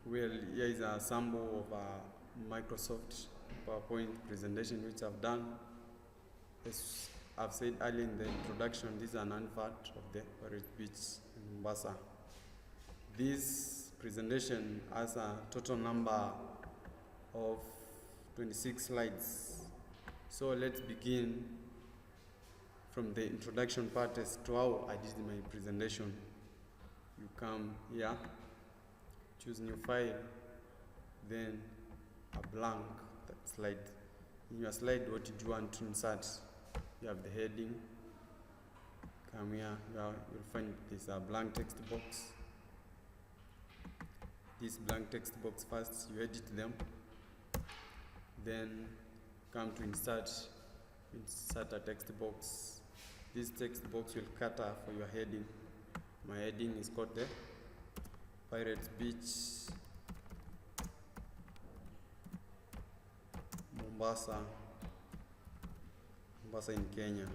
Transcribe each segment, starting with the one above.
Well, here is a sample of a Microsoft PowerPoint presentation which I've done. As I've said earlier in the introduction, this is an advert of the Pirate Beach in Mombasa. This presentation has a total number of 26 slides. So let's begin from the introduction part as to how I did my presentation. You come here, choose new file, then a blank slide. In your slide, what did you want to insert? You have the heading. Come here, you'll find this blank text box. This blank text box first, you edit them. Then come to insert a text box. This text box will cater for your heading. My heading is called the Pirate Beach, Mombasa in Kenya.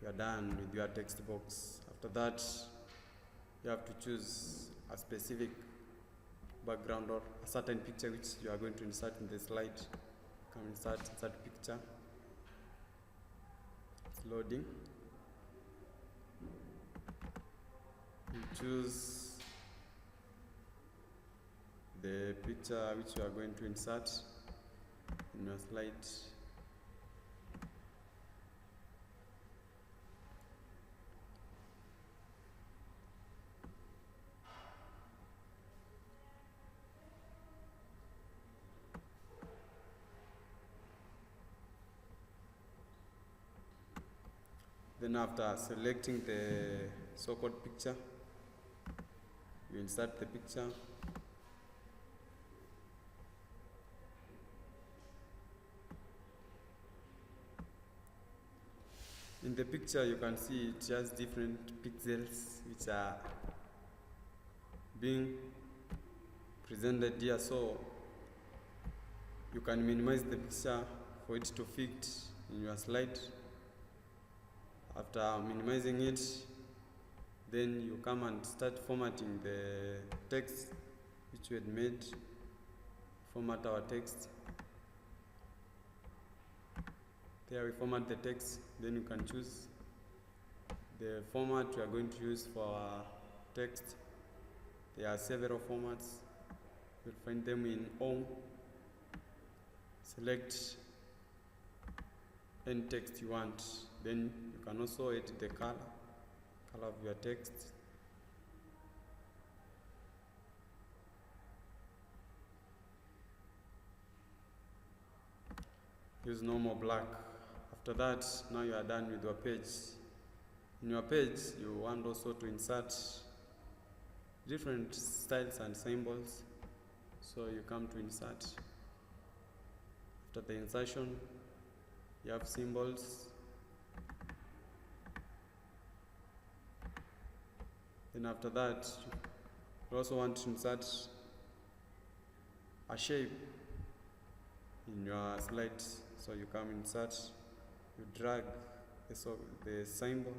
You are done with your text box. After that, you have to choose a specific background or a certain picture which you are going to insert in the slide. Come insert picture. It's loading. You choose the picture which you are going to insert in your slide. Then after selecting the so-called picture, you insert the picture. In the picture, you can see it has different pixels which are being presented here. So you can minimize the picture for it to fit in your slide. After minimizing it, then you come and start formatting the text which we had made. Format our text. There we format the text. Then you can choose the format we are going to use for our text. There are several formats. You'll find them in Home. Select any text you want. Then you can also edit the color of your text. Use normal black. After that, now you are done with your page. In your page, you want also to insert different styles and symbols. So you come to insert. After the insertion, you have symbols. Then after that, you also want to insert a shape in your slide. So you come insert, you drag the symbol.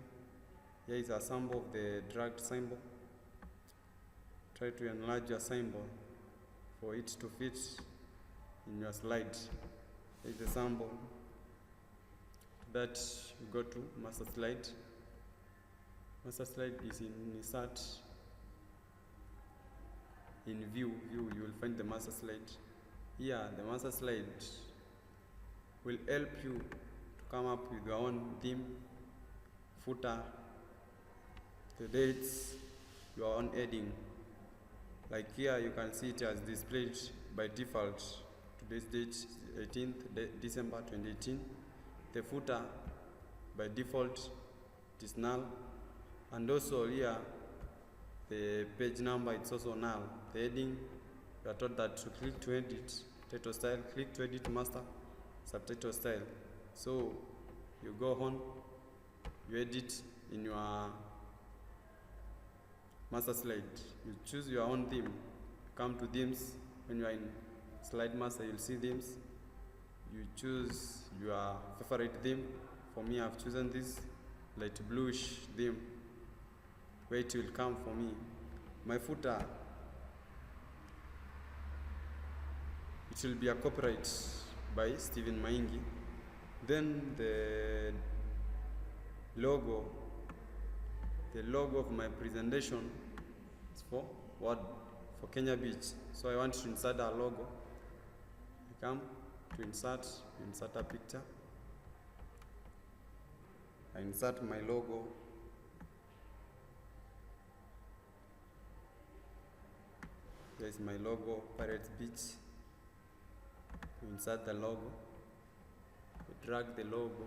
Here is a symbol of the dragged symbol. Try to enlarge your symbol for it to fit in your slide. Here is the symbol. That you go to master slide. Master slide is in insert. In view, you will find the master slide. Here, the master slide will help you to come up with your own theme, footer, the dates, your own heading. Like here, you can see it has displayed by default. Today's date, 18th December 2018. The footer, by default, it is null. And also here, the page number, it's also null. The heading, you are told that to click to edit title style, click to edit master subtitle style. So you go on, you edit in your master slide. You choose your own theme. Come to themes. When you are in slide master, you'll see themes. You choose your favorite theme. For me, I've chosen this light bluish theme, where it will come for me. My footer, it will be a copyright by Stephen Maingi. Then the logo of my presentation is for Kenya Beach. So I want to insert a logo. I come to insert a picture. I insert my logo. There is my logo, Pirates Beach. Insert the logo. I drag the logo.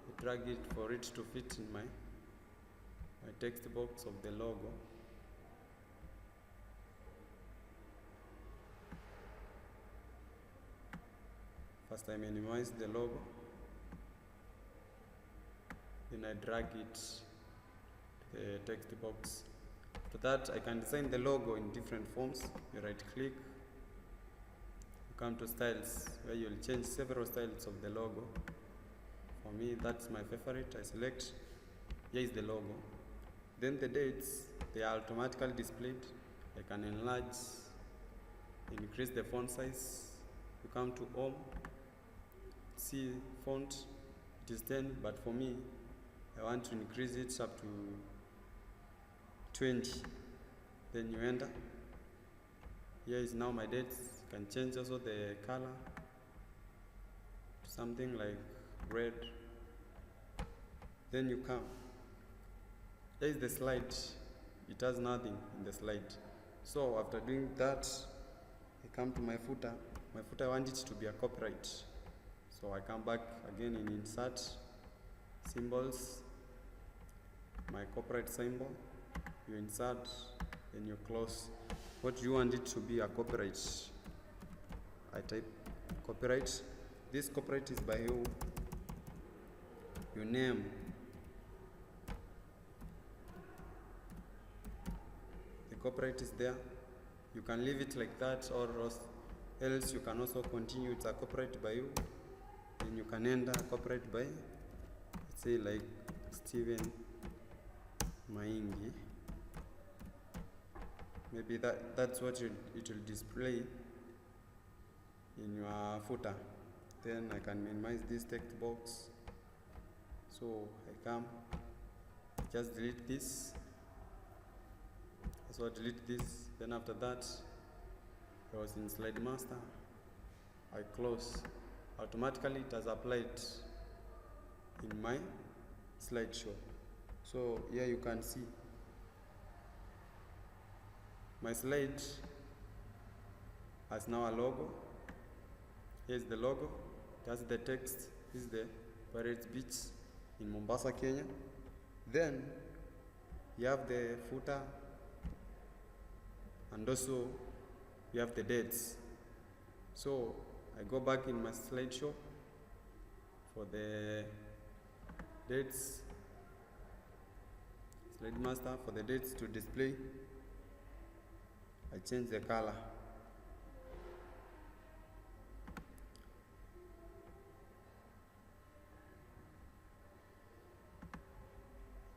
I drag it for it to fit in my text box of the logo. First I minimize the logo, then I drag it to the text box. After that, I can design the logo in different forms. You right click, you come to styles, where you'll change several styles of the logo. For me, that's my favorite. I select, here is the logo. Then the dates, they are automatically displayed. I can enlarge, increase the font size. You come to home, see font, it is 10, but for me, I want to increase it up to 20. Then you enter. Here is now my dates. You can change also the color to something like red. Then you come. There is the slide. It has nothing in the slide. So after doing that, I come to my footer. My footer, I want it to be a copyright. So I come back again in insert, symbols, my copyright symbol. You insert, then you close. What do you want it to be a copyright? I type copyright. This copyright is by you. Your name. The copyright is there. You can leave it like that, or else you can also continue. It's a copyright by you. Then you can enter copyright by, let's say like Stephen Maingi. Maybe that's what it will display in your footer. Then I can minimize this text box. So I come, just delete this. So I delete this. Then after that, I was in Slide Master. I close. Automatically it has applied in my slideshow. So here you can see my slide has now a logo. Here's the logo. That's the text. This is the Pirates Beach in Mombasa, Kenya. Then you have the footer, and also you have the dates. So I go back in my slideshow for the dates, Slide Master, for the dates to display. I change the color.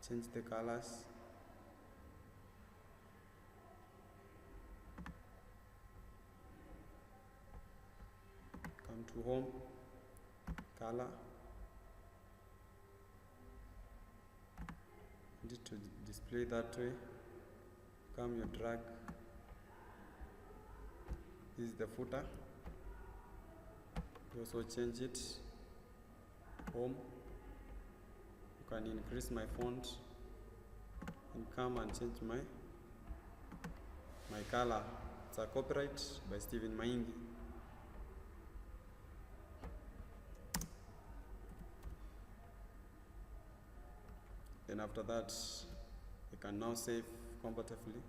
Change the colors. Come to home, color. Need to display that way. Come, you drag. This is the footer. You also change it. Home. You can increase my font and come and change my color. It's a copyright by Stephen Maingi. Then after that, I can now save comfortably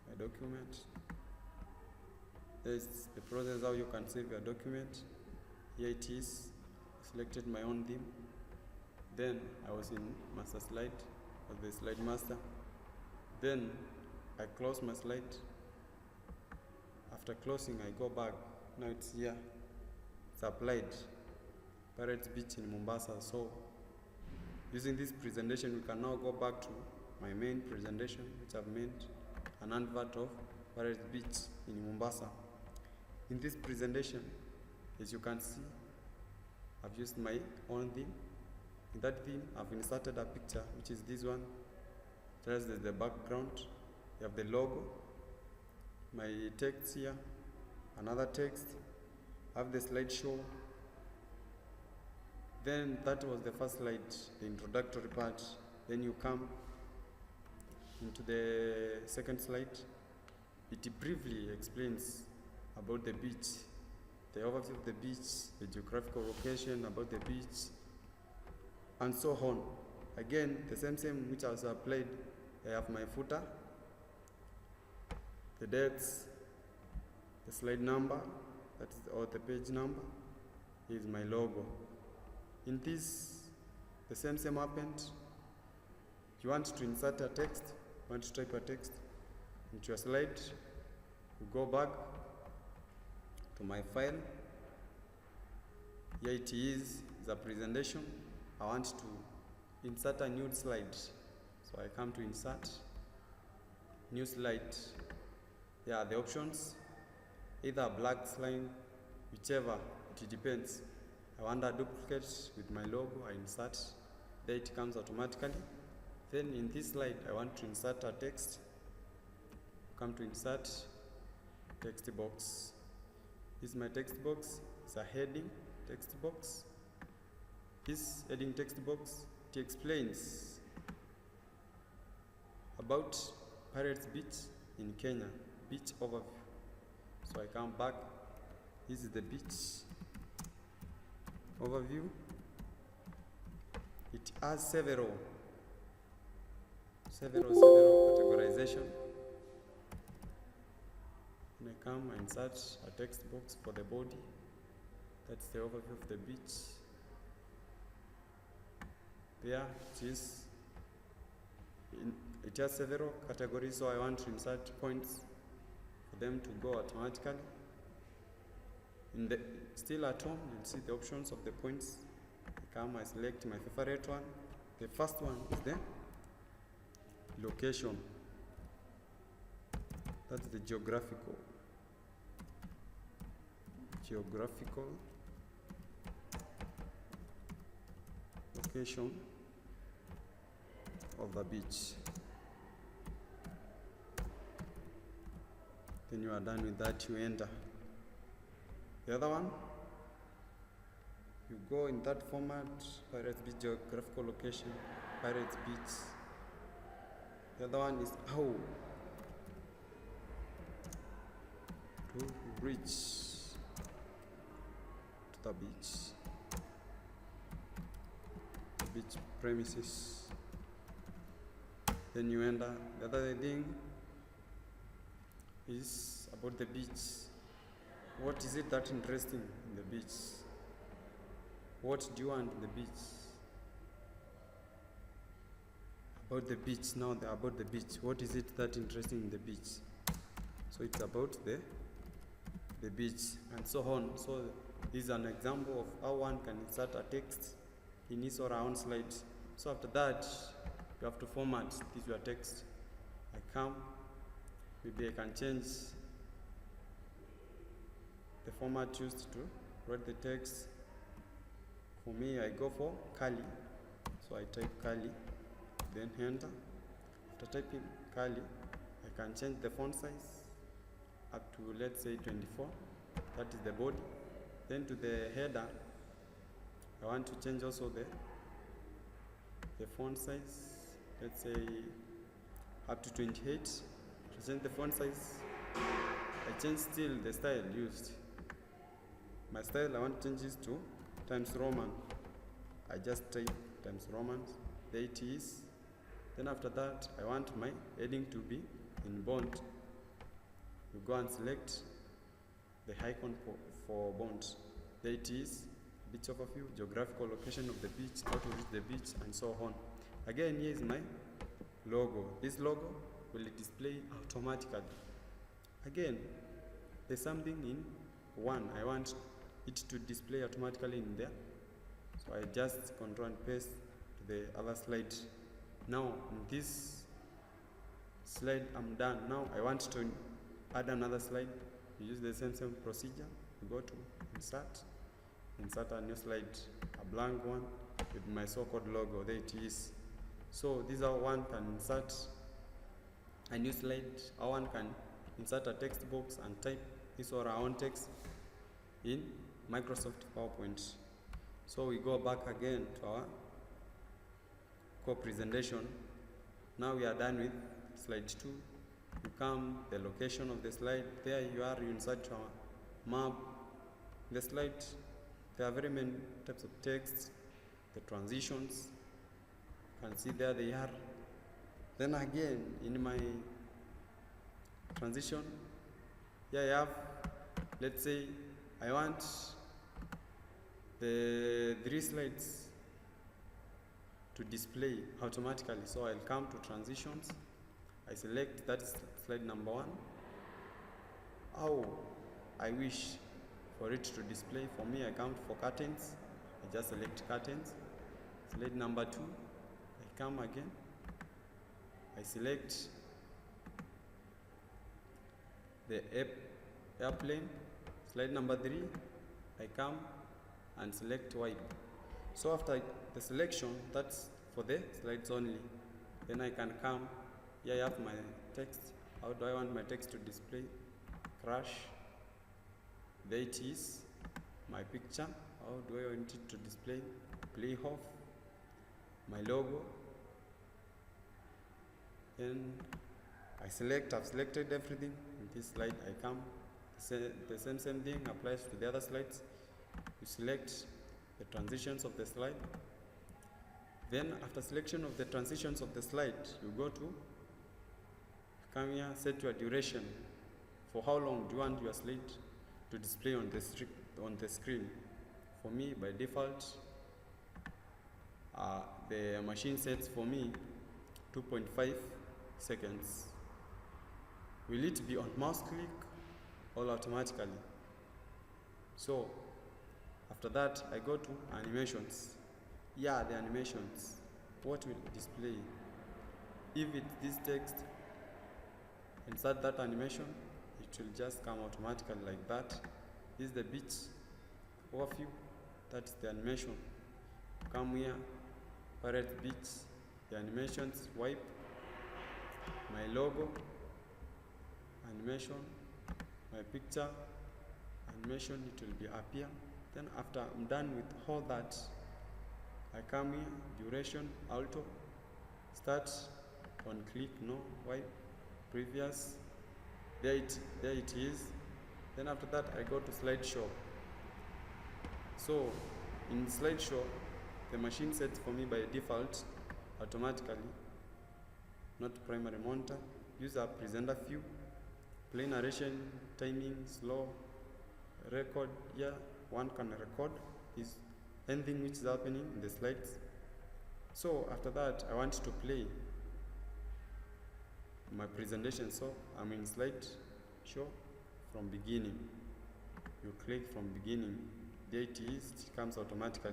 my document. There's the process how you can save your document. Here it is. I selected my own theme. Then I was in master slide, as the Slide Master. Then I close my slide. After closing, I go back. Now it's here. It's applied. Pirates Beach in Mombasa. So using this presentation, we can now go back to my main presentation, which I've made an advert of Pirates Beach in Mombasa. In this presentation, as you can see, I've used my own theme. In that theme, I've inserted a picture, which is this one. There's the background, you have the logo, my text here, another text, I have the slideshow. Then that was the first slide, the introductory part. Then you come into the second slide. It briefly explains about the beach, the overview of the beach, the geographical location about the beach, and so on. Again, the same which I was applied. I have my footer, the dates, the slide number, that is, or the page number, is my logo. In this, the same happened. You want to insert a text, you want to type a text into your slide, you go back to my file. Here it is a presentation. I want to insert a new slide. So I come to insert, new slide. Here are the options, either a black line, whichever, it depends. I want a duplicate with my logo, I insert, there it comes automatically. Then in this slide, I want to insert a text. Come to insert, text box. This is my text box, it's a heading text box. This heading text box, it explains about Pirates Beach in Kenya, beach overview. So I come back, this is the beach overview. It has several categorization. When I come, I insert a text box for the body. That's the overview of the beach. There it is. It has several categories, so I want to insert points for them to go automatically. Still at home, you'll see the options of the points. I come, I select my favorite one. The first one is the location. That's the geographical location of the beach. Then you are done with that, you enter. The other one, you go in that format, Pirates Beach geographical location, Pirates Beach. The other one is how to reach to the beach premises. Then you enter. The other thing is about the beach. What is it that interesting in the beach? What do you want in the beach? About the beach, now about the beach. What is it that interesting in the beach? So it's about the beach and so on. So this is an example of how one can insert a text in his or her own slide. So after that, you have to format this your text. I come, maybe I can change the format used to write the text. For me, I go for curly, so I type curly, then enter. After typing curly, I can change the font size up to, let's say, 24. That is the body. Then to the header, I want to change also the font size, let's say up to 28. To change the font size, I change still the style used. My style, I want to change this to Times Roman. I just type Times Roman, there it is. Then after that, I want my heading to be in bold. You go and select the icon for bold. There it is, beach overview, geographical location of the beach, how to reach the beach, and so on. Again, here is my logo. This logo will display automatically. Again, there's something in one. I want it to display automatically in there. So I just control and paste to the other slide. Now, in this slide, I'm done. Now, I want to add another slide. you use the same procedure. You go to insert a new slide, a blank one with my so-called logo. There it is. So this is how one can insert a new slide, how one can insert a text box and type this or our own text in Microsoft PowerPoint. So we go back again to our core presentation. Now we are done with slide 2. You come the location of the slide. There you are, you insert our map. The slide, there are very many types of text, the transitions. You can see there they are. Then again, in my transition, here I have, let's say, I want the 3 slides to display automatically. So I'll come to transitions. I select that slide number 1. How I wish for it to display. For me, I come for curtains. I just select curtains. Slide number 2. I come again. I select the airplane. Slide number 3. I come and select wipe. So after the selection, that's for the slides only. Then I can come. Here I have my text. How do I want my text to display? Crash. There it is. My picture. How do I want it to display? Play off. My logo. Then I've selected everything. In this slide I come. The same thing applies to the other slides. You select the transitions of the slide. Then after selection of the transitions of the slide, you go to come here, set your duration. For how long do you want your slide to display on the screen? For me, by default, the machine sets for me 2.5 seconds. Will it be on mouse click or automatically? So after that, I go to animations. Yeah, the animations. What will display? If it's this text, insert that animation, it will just come automatically like that. This is the beach overview. That's the animation. Come here, Pirate Beach, the animations, wipe, my logo, animation, my picture, animation, it will be appear. Then after I'm done with all that, I come here, duration, auto, start, on click, no, wipe, previous, there it is. Then after that I go to slideshow. So in slideshow, the machine sets for me by default automatically, not primary monitor. Use a presenter view, play narration, timing, slow, record. Here one can record is anything which is happening in the slides. So after that, I want to play my presentation. So I'm in slide show from beginning. You click from beginning. There it is. It comes automatically.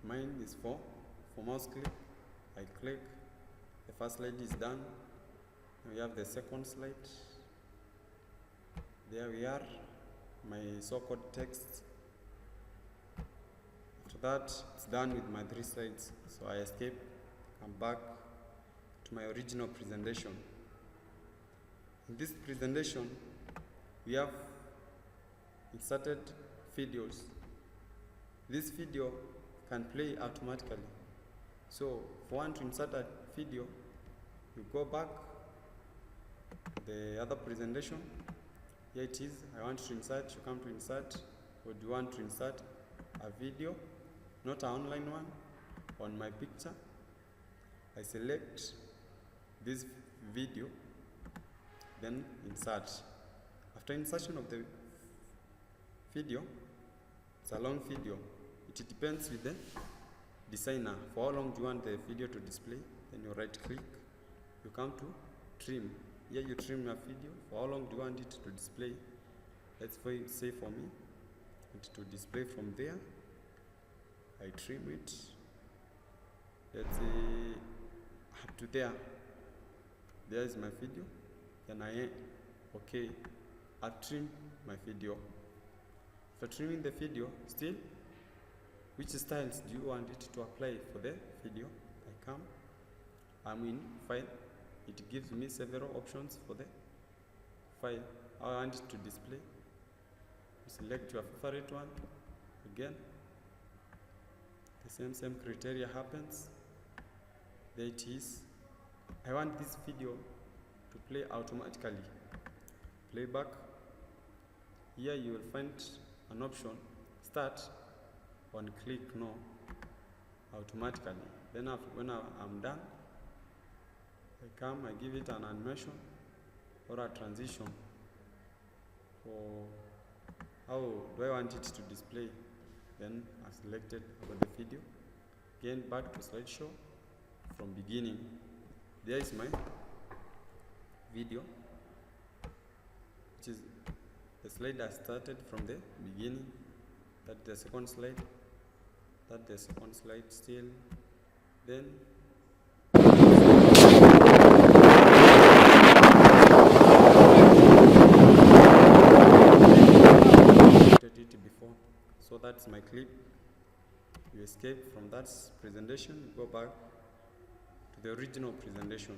Mine is for mouse click. I click. The first slide is done. We have the second slide. There we are. My so-called text. After that, it's done with my 3 slides. So I escape, come back to my original presentation. In this presentation, we have inserted videos. This video can play automatically. So if you want to insert a video, you go back to the other presentation. Here it is. I want to insert. You come to insert. Or do you want to insert a video, not an online one, on my picture? I select this video, then insert. After insertion of the video, it's a long video. It depends with the designer. For how long do you want the video to display? Then you right click. You come to trim. Here you trim your video. For how long do you want it to display? Let's say for me, it to display from there. I trim it. Let's say up to there. There is my video. then I trim my video. After trimming the video, still, which styles do you want it to apply for the video? I'm in file. It gives me several options for the file. I want it to display. You select your favorite one. Again, the same criteria happens. There it is. I want this video to play automatically. Playback. Here you will find an option, start, on click no, automatically. Then when I'm done, I give it an animation or a transition for how do I want it to display. Then I selected for the video. Again, back to slideshow from beginning. There is my video, which is the slide I started from the beginning. That's the second slide. That's the second slide still. Then it before. So that's my clip. You escape from that presentation, go back to the original presentation.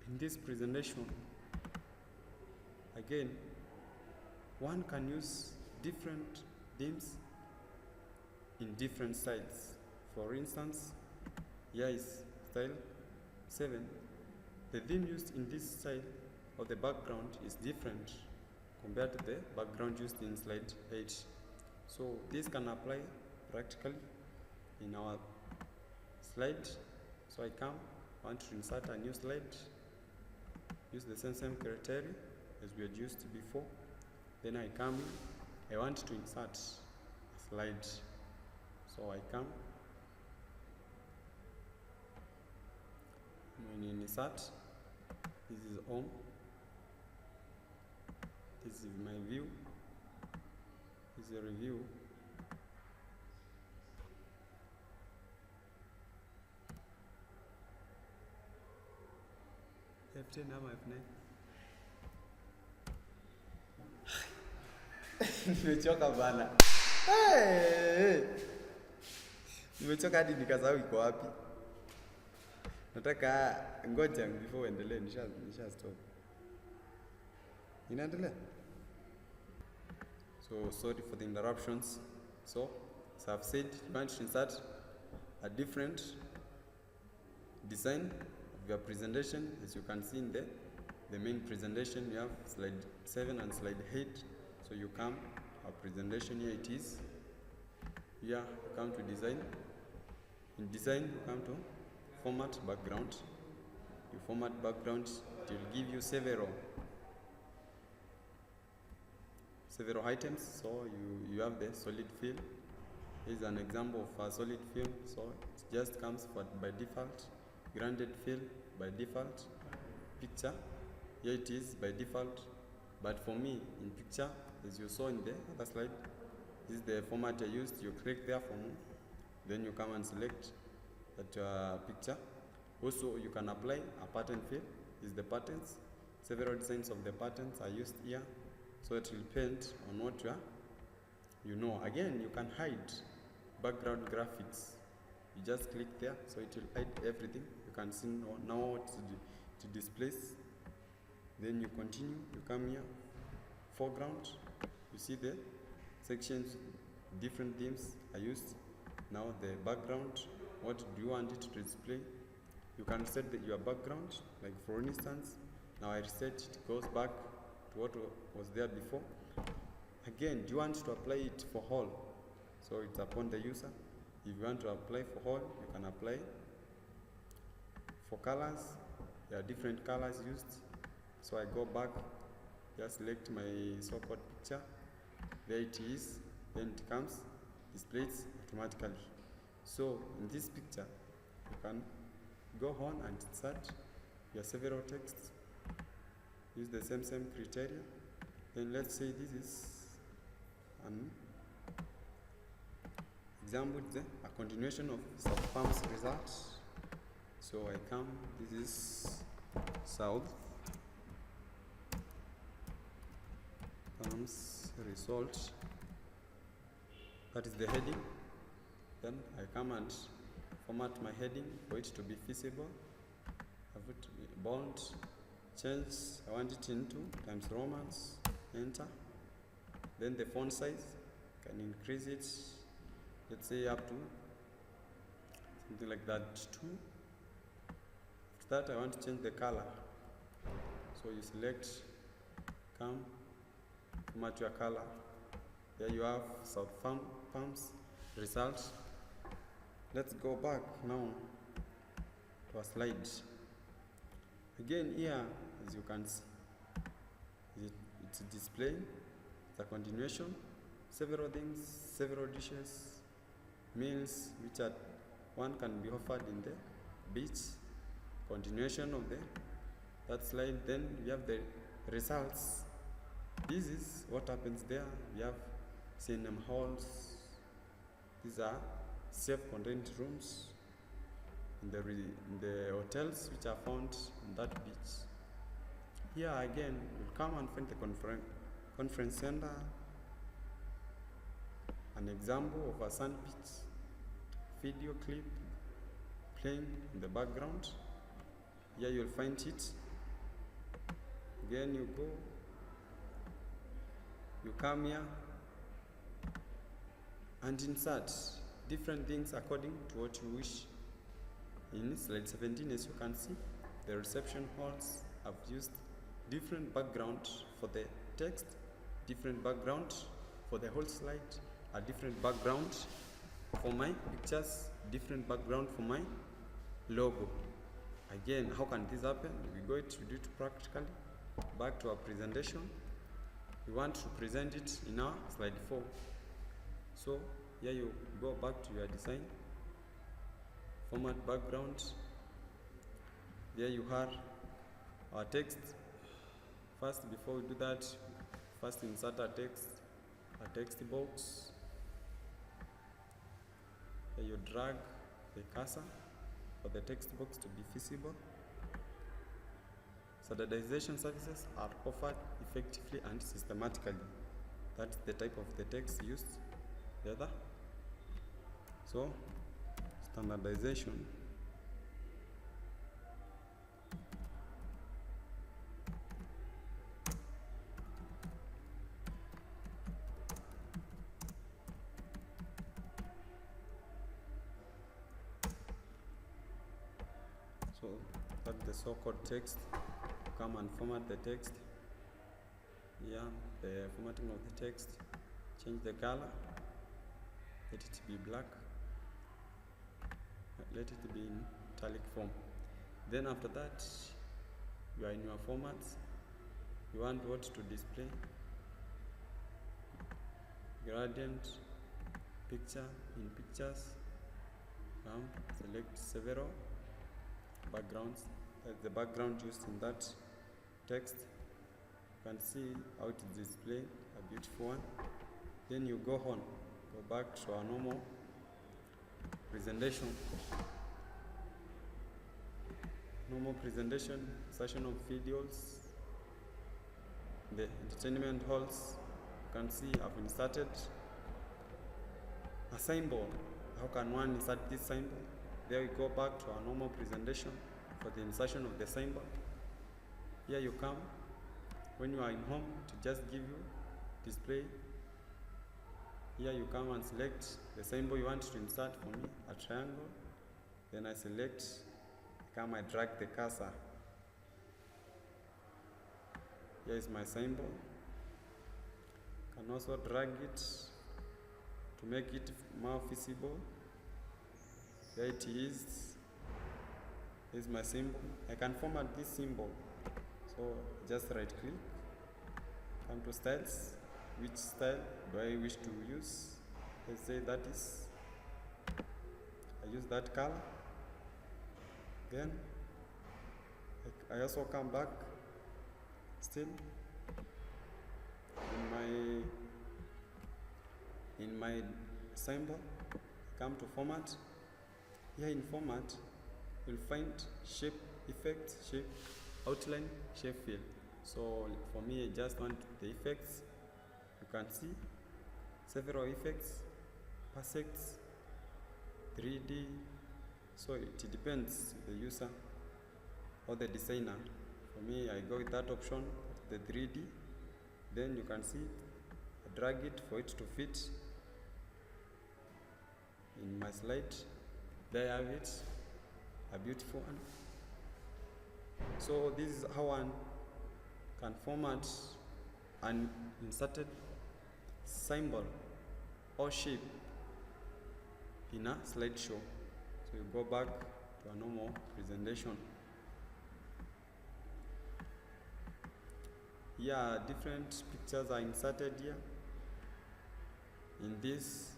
In this presentation, again, one can use different themes in different styles. For instance, here is style 7. The theme used in this style of the background is different compared to the background used in slide 8. So this can apply practically in our slide. So I want to insert a new slide. Use the same criteria as we had used before. Then I come in, I want to insert a slide. So I come, when you insert, this is home, this is my view, this is a review. F10 ama F9. Nimechoka bana. Nimechoka hadi nikasahau iko wapi. Nataka ngoja before uendelee, nisha stop. Inaendelea? So sorry for the interruptions. So as I've said, you want to insert a different design of your presentation. As you can see in the main presentation, you have slide 7 and slide 8. So you come, our presentation here it is. Here you come to design. In design, you come to format background. You format background, it will give you several items. So you have the solid fill. Here's an example of a solid fill. So it just comes by default. Grounded fill by default. Picture, here it is by default. But for me, in picture, as you saw in the other slide, this is the format I used. You click there for more. Then you come and select that picture. Also, you can apply a pattern fill. This is the patterns. Several designs of the patterns are used here. So it will depend on what you know. Again, you can hide background graphics. You just click there, so it will hide everything. You can see now what to display. Then you continue, you come here, foreground. You see the sections, different themes are used. Now the background, what do you want it to display? You can set your background, like for instance, now I reset it, goes back to what was there before. Again, do you want to apply it for all? So it's upon the user. If you want to apply for all, you can apply. For colors, there are different colors used. So I go back, just select my so-called picture. There it is. Then it comes, displays automatically. So in this picture, you can go on and insert your several texts. Use the same criteria. Then let's say this is an example, a continuation of subfarm's results. So I come, this is south, comes result, that is the heading. Then I come and format my heading for it to be visible. I put bold, change, I want it into Times Romans, enter. Then the font size, can increase it, let's say up to something like that, 2. After that I want to change the color. So you select, come, format your color. There you have South Palms result. Let's go back now to a slide. Again here, as you can see, it's displaying the continuation, several things, several dishes, meals which are one can be offered in the beach, continuation of that slide. Then we have the results. This is what happens there. We have cinema halls. These are self-contained rooms in the hotels which are found in that beach. Here again, we'll come and find the conference center, an example of a sand beach, video clip playing in the background. Here you'll find it. Again you go, you come here and insert different things according to what you wish. In slide 17, as you can see, the reception halls have used different background for the text, different background for the whole slide, a different background for my pictures, different background for my logo. Again, how can this happen? We do it practically. Back to our presentation. We want to present it in our slide 4. So here you go back to your design, format background. There you have our text. First, before we do that, first insert a text box. Here you drag the cursor for the text box to be visible. Standardization services are offered effectively and systematically. That's the type of the text used. The other. So, standardization. So, that's the so-called text. Come and format the text. Yeah, the formatting of the text. Change the color. Let it be black. Let it be in italic form. Then after that, you are in your formats. You want what to display? Gradient, picture, in pictures. Select several backgrounds. That's the background used in that text. You can see how it is displayed, a beautiful one. Then you go back to our normal presentation. Normal presentation, session of videos, the entertainment halls. You can see I've inserted a symbol. How can one insert this symbol? There we go back to our normal presentation for the insertion of the symbol. Here you come, when you are in home, to just give you display. Here you come and select the symbol you want to insert. For me, a triangle. Then I select, I drag the cursor. Here is my symbol. Can also drag it to make it more visible. There it is. This is my symbol. I can format this symbol. So just right click, come to styles. Which style do I wish to use? Let's say that is, I use that color. Then I also come back still in my symbol, come to format. Here in format, you'll find shape effects, shape outline, shape fill. So for me, I just want the effects. You can see several effects, persects, 3D. So it depends the user or the designer. For me, I go with that option, the 3D. Then you can see, I drag it for it to fit in my slide. There I have it, a beautiful one. So this is how one can format an inserted symbol or shape in a slideshow. So you go back to a normal presentation. Yeah, different pictures are inserted here. In this,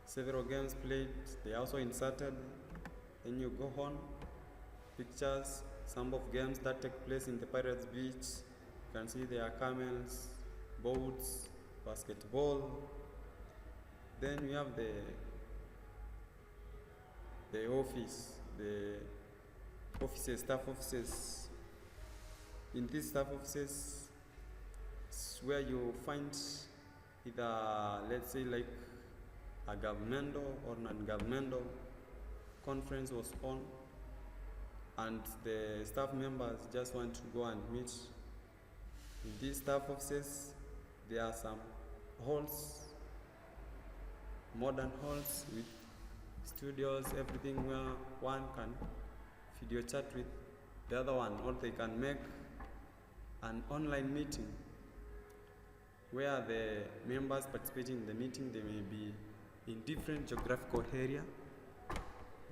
several games played, they are also inserted. Then you go on, pictures, some of games that take place in the Pirates Beach. You can see there are camels, boats, basketball. Then we have the office, the offices, staff offices. In these staff offices, it's where you find either, let's say, like a governmental or non-governmental conference was on, and the staff members just want to go and meet. In these staff offices, there are some halls, modern halls with studios, everything, where one can video chat with the other one, or they can make an online meeting where the members participating in the meeting, they may be in different geographical area,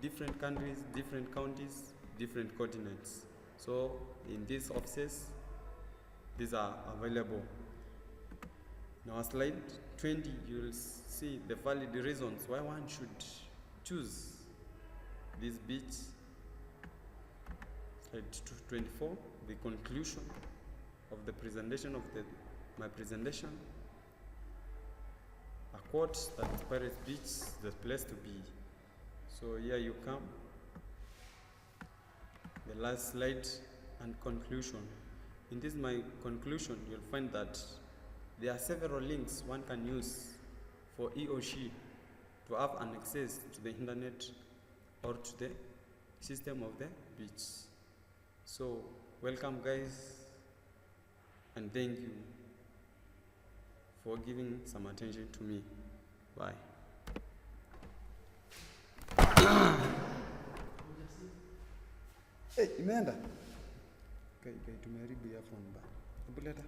different countries, different counties, different continents. So in these offices, these are available. In our slide 20, you will see the valid reasons why one should choose this beach. Slide 24, the conclusion of the presentation of my presentation. A quote that Pirates Beach is the place to be. So here you come. The last slide and conclusion. In this my conclusion, you'll find that there are several links one can use for he or she to have an access to the internet or to the system of the beach. So welcome guys, and thank you for giving some attention to me. Bye. Hey, imeenda? Okay, tumeharibu earphone ba. Hebu leta.